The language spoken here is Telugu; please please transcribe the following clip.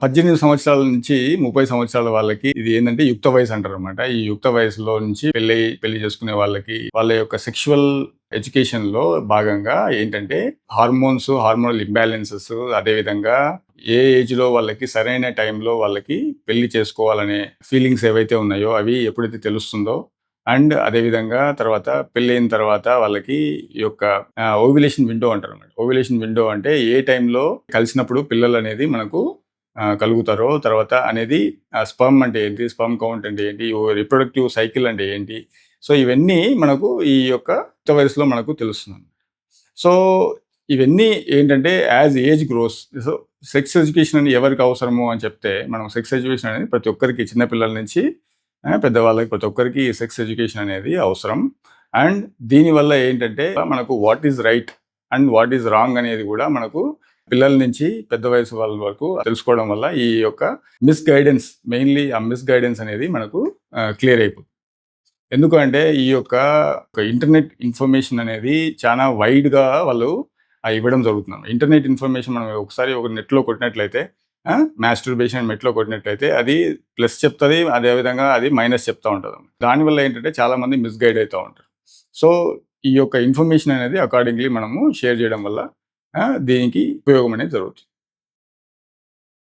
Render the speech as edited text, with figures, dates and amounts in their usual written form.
18 సంవత్సరాల నుంచి 30 సంవత్సరాల వాళ్ళకి ఇది ఏందంటే యుక్త వయసు అంటారనమాట. ఈ యుక్త వయసులో నుంచి పెళ్లి చేసుకునే వాళ్ళకి వాళ్ళ యొక్క సెక్షువల్ ఎడ్యుకేషన్‌లో భాగంగా ఏంటంటే హార్మోనల్ ఇంబాలెన్సెస్ అదేవిధంగా ఏ ఏజ్‌లో వాళ్ళకి సరైన టైంలో వాళ్ళకి పెళ్లి చేసుకోవాలనే ఫీలింగ్స్ ఏవైతే ఉన్నాయో అవి ఎప్పుడైతే తెలుస్తుందో అండ్ అదేవిధంగా తర్వాత పెళ్ళైన తర్వాత వాళ్ళకి ఈ యొక్క ఓవ్యులేషన్ విండో అంటారనమాట. ఓవ్యులేషన్ విండో అంటే ఏ టైంలో కలిసినప్పుడు పిల్లలనేది మనకు కలుగుతారో తర్వాత అనేది స్పెర్మ్ అంటే ఏంటి? స్పెర్మ్ కౌంట్ అంటే ఏంటి? రిప్రొడక్టివ్ సైకిల్ అంటే ఏంటి? సో, ఇవన్నీ మనకు ఈ యొక్క యుక్త వయసులో మనకు తెలుస్తుంది. సో, ఇవన్నీ ఏంటంటే as age gross so, sex education అని ఎవరికి అవసరము అని చెప్తే మనం సెక్స్ ఎడ్యుకేషన్ అనేది ప్రతి ఒక్కరికి చిన్న పిల్లల నుంచి పెద్దవాళ్ళకి ప్రతి ఒక్కరికి సెక్స్ ఎడ్యుకేషన్ అనేది అవసరం. అండ్ దీనివల్ల ఏంటంటే మనకు what is right and what is wrong అనేది కూడా మనకు పిల్లల నుంచి పెద్ద వయసు వాళ్ళ వరకు తెలుసుకోవడం వల్ల ఈ యొక్క మెయిన్లీ ఆ మిస్‌గైడెన్స్ అనేది మనకు క్లియర్ అయిపోతుంది. ఎందుకు అంటే ఈ యొక్క ఇంటర్నెట్ ఇన్ఫర్మేషన్ అనేది చాలా వైడ్‌గా వాళ్ళు ఇవ్వడం జరుగుతుంది. ఇంటర్నెట్ ఇన్ఫర్మేషన్ మనం ఒకసారి ఒక నెట్‌లో కొట్టినట్లయితే మాస్టర్బేషన్ నెట్‌లో కొట్టినట్లయితే అది ప్లస్ చెప్తది. అదే విధంగా అది మైనస్ చెప్తా ఉంటది. దానివల్ల ఏంటంటే చాలామంది మిస్‌గైడ్ అయితా ఉంటారు. సో, ఈ యొక్క ఇన్ఫర్మేషన్ అనేది అకార్డింగ్‌లీ మనము షేర్ చేయడం వల్ల దీనికి ఉపయోగం అనేది జరుగుతుంది.